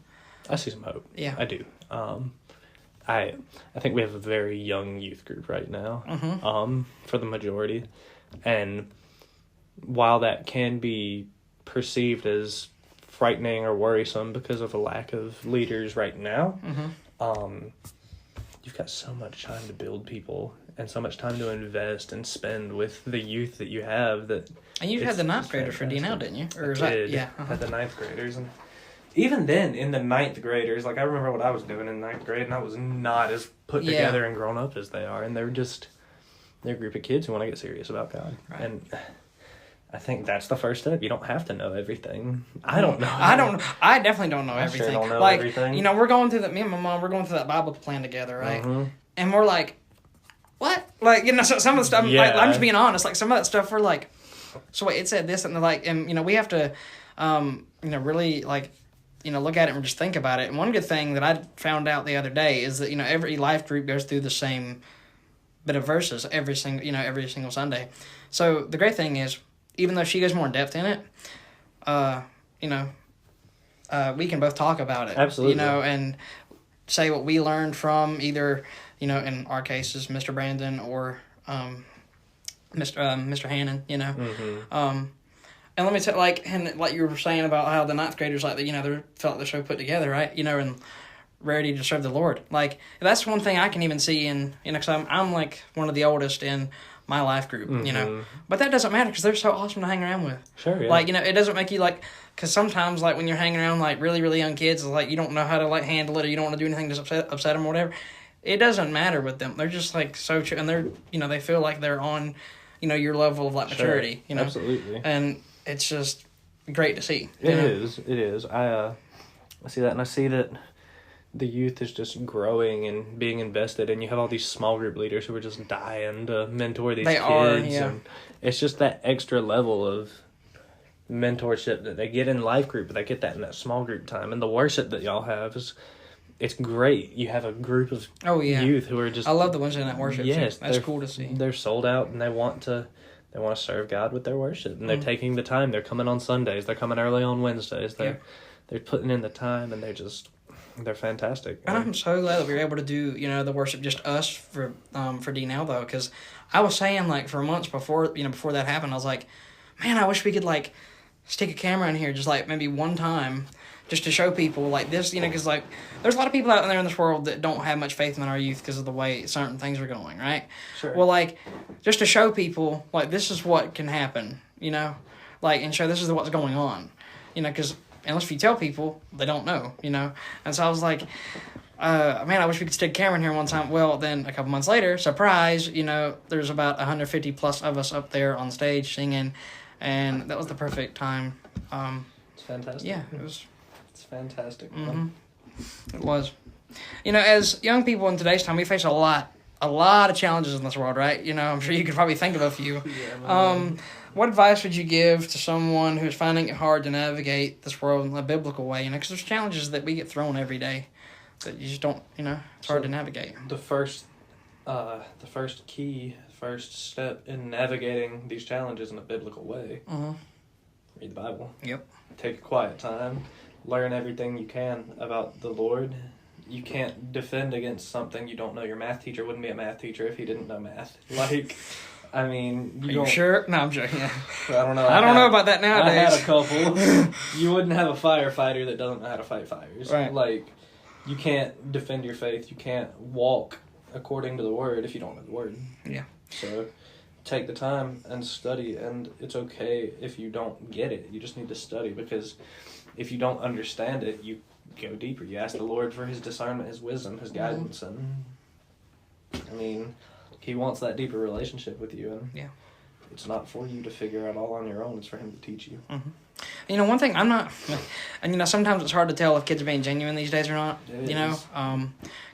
I see some hope. Yeah, I do. I think we have a very young youth group right now. For the majority, and while that can be perceived as frightening or worrisome because of a lack of leaders right now, you've got so much time to build people and so much time to invest and spend with the youth that you have. And you had the 9th graders for DNL, didn't you? Or had the 9th graders, and even then, in the 9th graders, like I remember what I was doing in 9th grade, and I was not as put together and grown up as they are, and they're a group of kids who want to get serious about God, and I think that's the first step. You don't have to know everything. I don't know. I definitely don't know everything. Sure don't know everything. We're going through me and my mom, we're going through that Bible plan together, right? And we're like, what? Like, some of the stuff, like, I'm just being honest, like, some of that stuff we're like, so wait, it said this, and they're like, and, we have to, really, like, look at it and just think about it. And one good thing that I found out the other day is that, every life group goes through the same bit of verses every single Sunday. So the great thing is, even though she goes more in depth in it, we can both talk about it. Absolutely. And say what we learned from either, in our cases, Mr. Brandon or Mr. Hannon, And let me tell, and like you were saying about how the ninth graders, like, they felt like they're so put together, right? And ready to serve the Lord. Like, that's one thing I can even see in, because I'm like one of the oldest in my life group, But that doesn't matter because they're so awesome to hang around with. Sure, yeah. Like, it doesn't make you, like, because sometimes, like, when you're hanging around, like, really, really young kids, like, you don't know how to, like, handle it, or you don't want to do anything to upset them or whatever. It doesn't matter with them. They're just, like, so chill, and they're, they feel like they're on, your level of, like, maturity, Absolutely. And it's just great to see. It is. I see that, and I see that the youth is just growing and being invested, and you have all these small group leaders who are just dying to mentor these kids. And it's just that extra level of mentorship that they get in life group, but they get that in that small group time. And the worship that y'all have it's great. You have a group of youth who are just... I love the ones in that worship. Yes, too. That's cool to see. They're sold out, and they want to serve God with their worship, and they're taking the time. They're coming on Sundays. They're coming early on Wednesdays. They're putting in the time, and they're fantastic. And I'm so glad that we were able to do, the worship just us for D-Now, though, because I was saying, like, for months before that happened, I was like, man, I wish we could, like, stick a camera in here just, like, maybe one time just to show people, like, this, because, like, there's a lot of people out there in this world that don't have much faith in our youth because of the way certain things are going, right? Sure. Well, like, just to show people, like, this is what can happen, like, and show this is what's going on, because... unless if you tell people, they don't know, And so I was like, man, I wish we could stick a camera in here one time. Well, then a couple months later, surprise, there's about 150 plus of us up there on stage singing, and that was the perfect time. It's fantastic. Yeah, it was. It's fantastic. Mm-hmm. It was. As young people in today's time, we face a lot of challenges in this world, right? I'm sure you could probably think of a few. What advice would you give to someone who's finding it hard to navigate this world in a biblical way? Because there's challenges that we get thrown every day that you just don't, it's hard to navigate. The first step in navigating these challenges in a biblical way, read the Bible. Yep. Take a quiet time. Learn everything you can about the Lord. You can't defend against something you don't know. Your math teacher wouldn't be a math teacher if he didn't know math. Like... I mean, you sure? No, I'm joking. Yeah. I don't know. I don't know about that nowadays. I had a couple. You wouldn't have a firefighter that doesn't know how to fight fires. Right. Like, you can't defend your faith. You can't walk according to the Word if you don't know the Word. Yeah. So, take the time and study, and it's okay if you don't get it. You just need to study, because if you don't understand it, you go deeper. You ask the Lord for His discernment, His wisdom, His guidance, and, I mean... He wants that deeper relationship with you, and it's not for you to figure out all on your own. It's for Him to teach you. Mm-hmm. One thing I'm not, and sometimes it's hard to tell if kids are being genuine these days or not.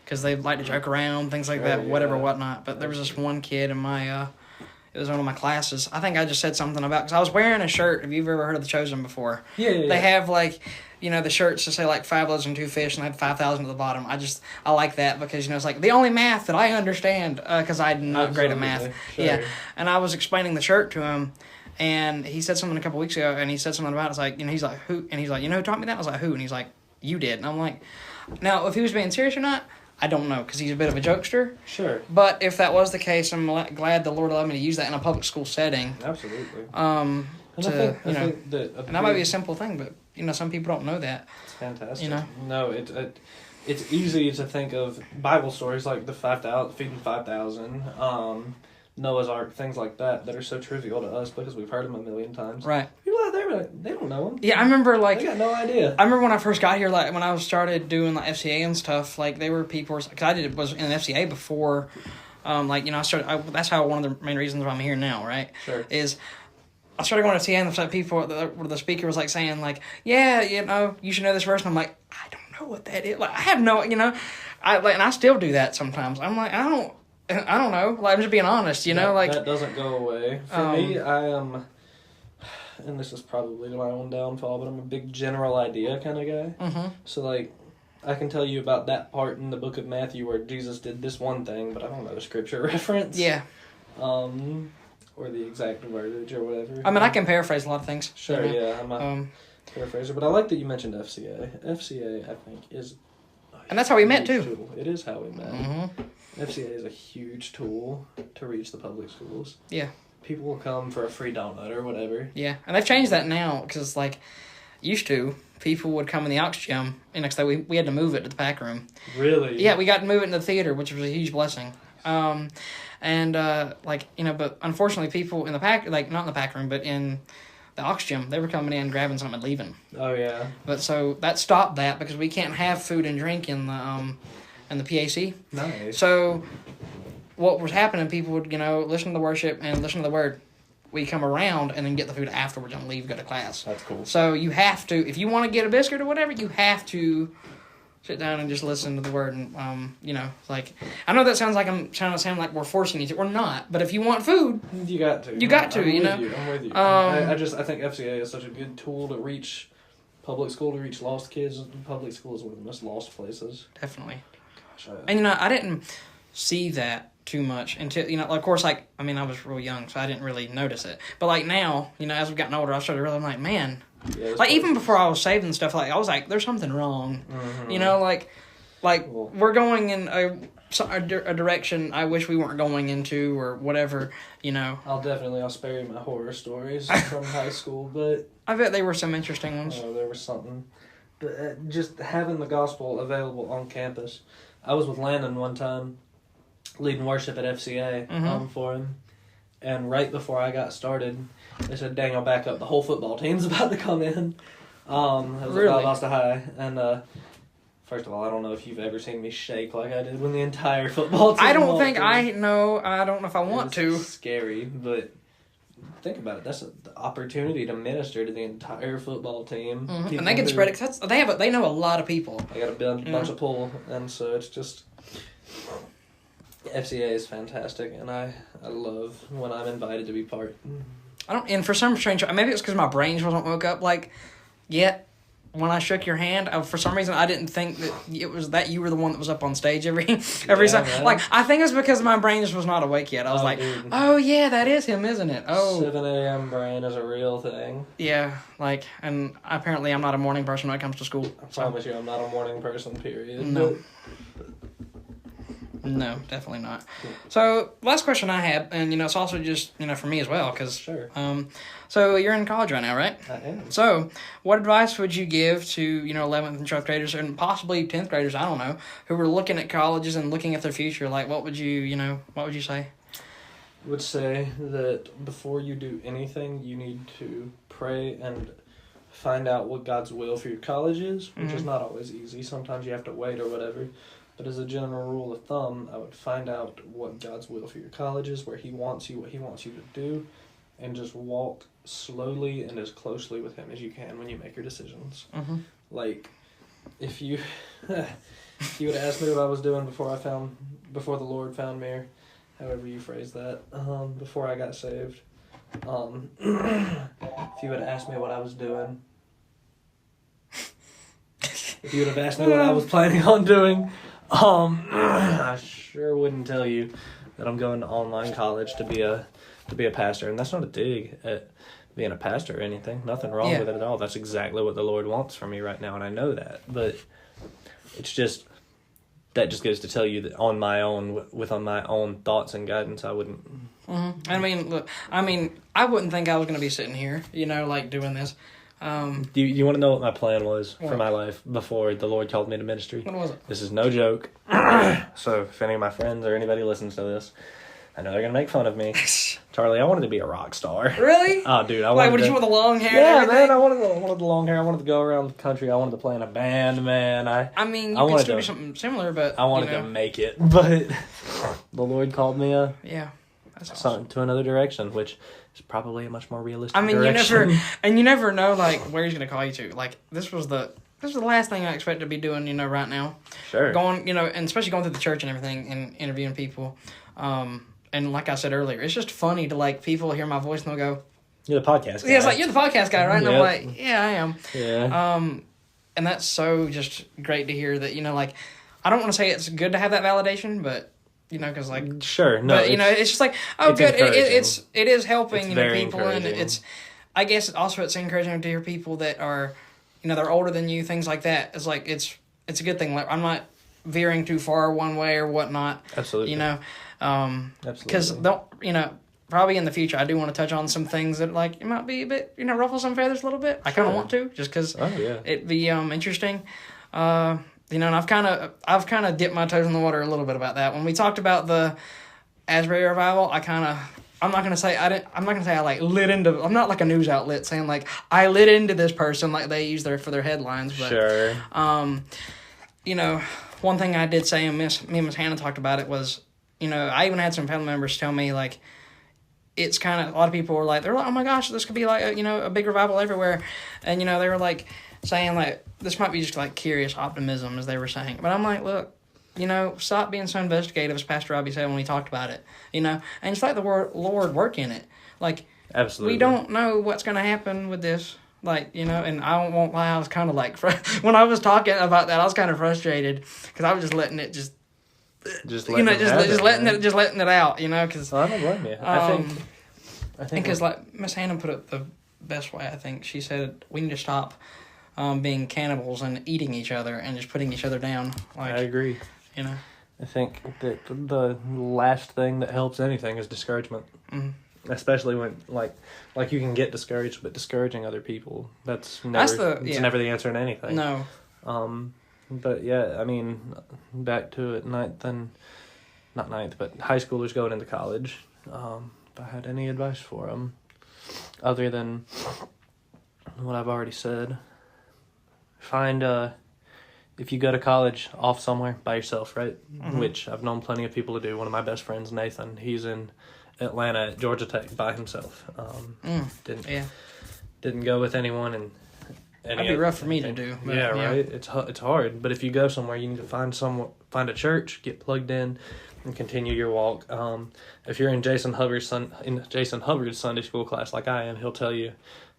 Because they like to joke around, things like that, whatnot. But there was this one kid in my, it was one of my classes. I think I just said something about, because I was wearing a shirt. Have you ever heard of The Chosen before? Yeah. They have like. The shirts to say, like, 5 loaves and 2 fish, and they had 5,000 at the bottom. I like that because, it's like the only math that I understand, because I'm not great at math. Sure. Yeah. And I was explaining the shirt to him, and he said something a couple weeks ago, and he said something about it. It's like, he's like, who? And he's like, who taught me that? I was like, who? And he's like, you did. And I'm like, now, if he was being serious or not, I don't know, because he's a bit of a jokester. Sure. But if that was the case, I'm glad the Lord allowed me to use that in a public school setting. Absolutely. And I think that might be a simple thing, but some people don't know that. It's fantastic. No, it's easy to think of Bible stories like the 5,000 feeding 5,000, Noah's Ark, things like that are so trivial to us because we've heard them a million times. Right. People out there, they don't know them. Yeah, I remember they got no idea. I remember when I first got here, like when I started doing like FCA and stuff, like they were people, because was in FCA before, I started. That's how one of the main reasons why I'm here now, right? Sure. Is I started going to FCA and people, the speaker was like saying like, yeah, you should know this verse, and I'm like, I don't know what that is. Like I have no, and I still do that sometimes. I'm like, I don't know. Like I'm just being honest, that doesn't go away. For me, I am, and this is probably my own downfall, but I'm a big general idea kind of guy. Mm-hmm. So like, I can tell you about that part in the book of Matthew where Jesus did this one thing, but I don't know the scripture reference. Yeah. Or the exact wordage or whatever. I mean, I can paraphrase a lot of things. Sure, yeah, I'm a paraphraser, but I like that you mentioned FCA. FCA, I think, is and that's how we met, too. Tool. It is how we met. Mm-hmm. FCA is a huge tool to reach the public schools. Yeah. people will come for a free donut or whatever. Yeah, and they've changed that now because, like, used to, people would come in the aux gym, and next day we had to move it to the pack room. Really? Yeah, we got to move it into the theater, which was a huge blessing. But unfortunately, people in the pack, like, not in the pack room, but in the aux gym, they were coming in, grabbing something, and leaving. Oh, yeah. But so that stopped that because we can't have food and drink in the PAC. Nice. So what was happening, people would, listen to the worship and listen to the word. We come around and then get the food afterwards and leave, go to class. That's cool. So you have to, if you want to get a biscuit or whatever, you have to sit down and just listen to the word. And, like, I know that sounds like I'm trying to sound like we're forcing you to. We're not. But if you want food, you got to. I'm with you. I think FCA is such a good tool to reach public school, to reach lost kids. Public school is one of the most lost places. Definitely. Gosh. And, I didn't see that too much until, of course, like, I mean, I was real young, so I didn't really notice it. But, like, now, as we've gotten older, I started realizing, like, man, like, even before I was saved and stuff, like, I was like, there's something wrong. Mm-hmm. We're going in a direction I wish we weren't going into or whatever, I'll spare you my horror stories from high school, but I bet there were some interesting ones. Oh, there was something. But just having the gospel available on campus. I was with Landon one time, leading worship at FCA for him. And right before I got started, they said, Daniel, back up. The whole football team's about to come in. It was really? at Valdosta High. And first of all, I don't know if you've ever seen me shake like I did when the entire football team I don't know if I want to. It's scary, but think about it. That's the opportunity to minister to the entire football team. Mm-hmm. And they can spread it, because they know a lot of people. They got a bunch of pull, and so it's just... FCA is fantastic, and I love when I'm invited to be part. And for some strange, maybe it's because my brain wasn't woke up yet. When I shook your hand, for some reason I didn't think that it was that you were the one that was up on stage every time. Man. Like, I think it's because my brain just was not awake yet. I was dude. oh yeah, that is him, isn't it? Oh, 7 a.m. brain is a real thing. Yeah, and apparently I'm not a morning person when it comes to school. I promise you, I'm not a morning person. Period. No. No, definitely not. So, last question I had, and, it's also just, for me as well, because... Sure. So, you're in college right now, right? I am. So, what advice would you give to, 11th and 12th graders, and possibly 10th graders, I don't know, who were looking at colleges and looking at their future? Like, what would you say? I would say that before you do anything, you need to pray and find out what God's will for your college is, which is not always easy. Sometimes you have to wait or whatever. But as a general rule of thumb, I would find out what God's will for your college is, where He wants you, what He wants you to do, and just walk slowly and as closely with Him as you can when you make your decisions. Mm-hmm. Like, if you would ask me what I was doing before the Lord found me, or however you phrase that, before I got saved, if you would ask me what I was doing, if you would have asked me what I was planning on doing, I sure wouldn't tell you that I'm going to online college to be a pastor. And that's not a dig at being a pastor or anything. Nothing wrong with it at all. That's exactly what the Lord wants from me right now, and I know that. But it's just, that just goes to tell you that on my own thoughts and guidance, I wouldn't. Mm-hmm. I mean, look, I wouldn't think I was going to be sitting here, doing this. Do you want to know what my plan was for my life before the Lord called me to ministry? What was it? This is no joke. So if any of my friends or anybody listens to this, I know they're going to make fun of me. Charlie, I wanted to be a rock star. Really? Oh, dude, I wanted you want the long hair? Yeah, man, I wanted the long hair. I wanted to go around the country. I wanted to play in a band, man. You could still do something similar, but... I wanted to make it, but the Lord called me that's awesome. To another direction, which is probably a much more realistic direction. you never know, where He's going to call you to. Like, this was the last thing I expect to be doing, right now. Sure. Going, and especially going through the church and everything and interviewing people. And like I said earlier, it's just funny to, people hear my voice and they'll go... You're the podcast guy. Yeah, it's like, you're the podcast guy, right? And I'm like, yeah, I am. Yeah. And that's so just great to hear that, I don't want to say it's good to have that validation, but... because sure, no, but it's just like, oh, good. It is helping it's people, and it's, I guess also it's encouraging to hear people that are, they're older than you, things like that. It's like it's a good thing. Like, I'm not veering too far one way or whatnot. Absolutely. Absolutely. Because probably in the future, I do want to touch on some things that, like, it might be a bit, ruffle some feathers a little bit. I kind of want to, just because it'd be interesting. And I've kind of dipped my toes in the water a little bit about that. When we talked about the Asbury revival, I'm not gonna say I like lit into. I'm not like a news outlet saying like I lit into this person like they use for their headlines. But, sure. One thing I did say, and me and Miss Hannah talked about it, was, I even had some family members tell me, like, it's kind of, a lot of people were like, they're like, oh my gosh, this could be like a big revival everywhere, and they were like saying like this might be just like curious optimism, as they were saying. But I'm like, look, stop being so investigative, as Pastor Robbie said when we talked about it, and just let the Lord work in it. Like, absolutely, we don't know what's going to happen with this. Like, and I won't lie, I was kind of like, when I was talking about that, I was kind of frustrated, because I was just letting it letting it out, because... Well, I don't blame you. I think because, like, Miss Hannah put it the best way, I think. She said, we need to stop being cannibals and eating each other and just putting each other down. Like, I agree. I think that the last thing that helps anything is discouragement. Mm-hmm. Especially when, like you can get discouraged, but discouraging other people, it's never the answer in anything. No. But yeah, I mean, back to it, not ninth, but high schoolers going into college. If I had any advice for them, other than what I've already said, find, if you go to college off somewhere by yourself, right? Mm-hmm. Which I've known plenty of people to do. One of my best friends, Nathan, he's in Atlanta at Georgia Tech by himself. Didn't go with anyone, and that'd be rough for me to do. But, right. It's hard, but if you go somewhere, you need to find a church, get plugged in, and continue your walk. If you're in Jason Hubbard's Sunday school class, like I am, he'll tell you,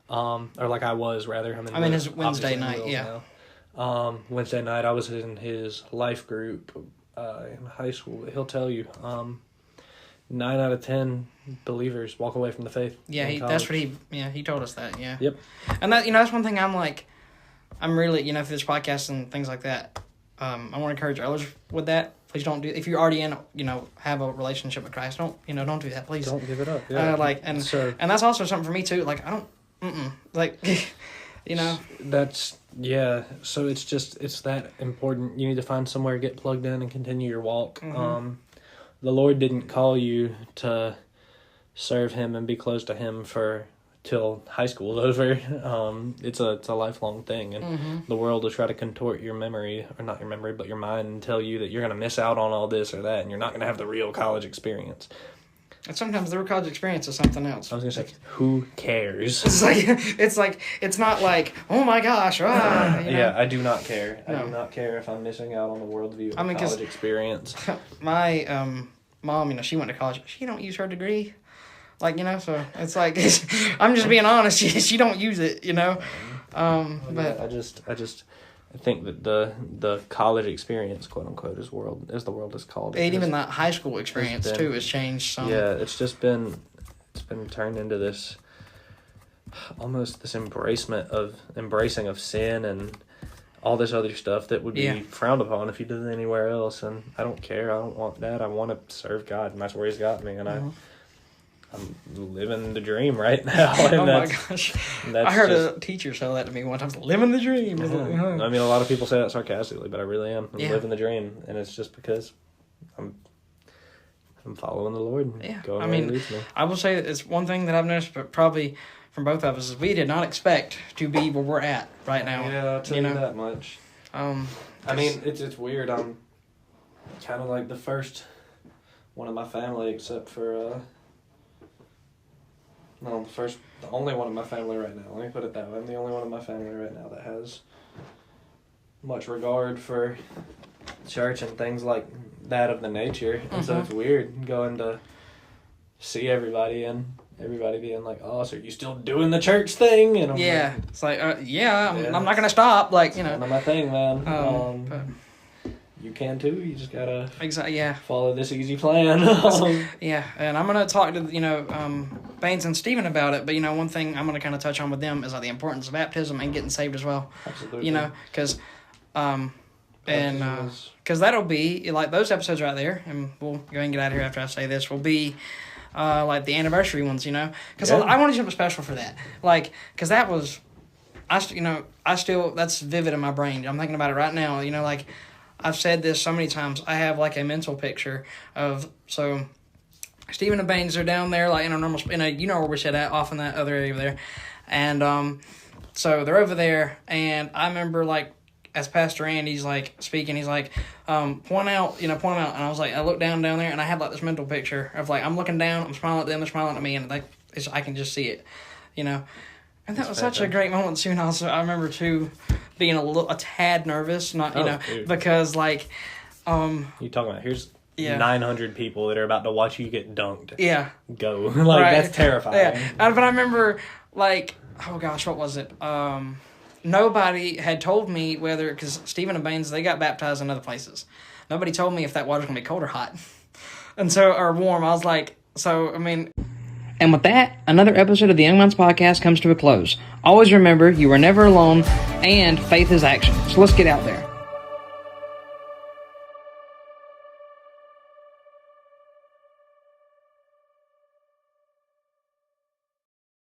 or like I was rather. I'm in his Wednesday night. Yeah. Now. Wednesday night, I was in his life group in high school. He'll tell you. 9 out of 10 believers walk away from the faith. Yeah, he told us that. Yeah. Yep. And that that's one thing I'm really for this podcast and things like that. I want to encourage others with that. Please don't do, if you're already in have a relationship with Christ, don't do that. Please don't give it up. Yeah. And that's also something for me too. Like, I don't That's So it's that important. You need to find somewhere, get plugged in, and continue your walk. Mm-hmm. The Lord didn't call you to serve Him and be close to Him till high school is over. It's a lifelong thing, and mm-hmm. the world will try to contort your memory, or not your memory, but your mind, and tell you that you're going to miss out on all this or that, and you're not going to have the real college experience. And sometimes the real college experience is something else. I was going to say, who cares? It's not like, oh my gosh, Yeah, I do not care. No. I do not care if I'm missing out on the worldview of college experience. My mom, she went to college. She don't use her degree. So it's like, I'm just being honest. She don't use it, But I think that the college experience, quote unquote, as the world is called. Even that high school experience too has changed some. Yeah, it's been turned into this almost this embracing of sin and all this other stuff that would be frowned upon if you did it anywhere else. And I don't care. I don't want that. I want to serve God, and that's where He's got me. And I'm living the dream right now. And oh my gosh. I heard a teacher say that to me one time. Living the dream. Mm-hmm. I mean, a lot of people say that sarcastically, but I really am. I'm living the dream. And it's just because I'm following the Lord. Yeah. Going where He leads me. I will say that it's one thing that I've noticed, but probably from both of us, is we did not expect to be where we're at right now. Yeah, I'll tell you that much. I mean, it's weird. I'm kind of like the first one of my family, except for... the only one of my family right now. Let me put it that way. I'm the only one of my family right now that has much regard for church and things like that of the nature. And so it's weird going to see everybody and everybody being like, oh, so are you still doing the church thing? And I'm it's like, I'm not going to stop. It's not my thing, man. You can too. You just gotta follow this easy plan. And I'm gonna talk to Baines and Stephen about it. But one thing I'm gonna kind of touch on with them is the importance of baptism and getting saved as well. Absolutely. Because because that'll be like those episodes right there, and we'll go ahead and get out of here after I say this. Will be like the anniversary ones, because Yeah. I wanted something special for that, like, because that was, that's vivid in my brain. I'm thinking about it right now, like, I've said this so many times. I have like a mental picture of, so Stephen and Baines are down there, like in a normal, where we sit at, off in that other area over there, and so they're over there, and I remember like as Pastor Andy's like speaking, he's like, point out, and I was like, I looked down there, and I had like this mental picture of like I'm looking down, I'm smiling at them, they're smiling at me, and like I can just see it, And that was such a great moment too. And also, I remember too being a tad nervous, because like, you talking about here's 900 people that are about to watch you get dunked. Yeah, go like right. That's terrifying. Yeah, but I remember like, oh gosh, what was it? Nobody had told me whether, because Stephen and Baines, they got baptized in other places. Nobody told me if that water's gonna be cold or hot, or warm. I was like, And with that, another episode of the Young Minds Podcast comes to a close. Always remember, you are never alone, and faith is action. So let's get out there.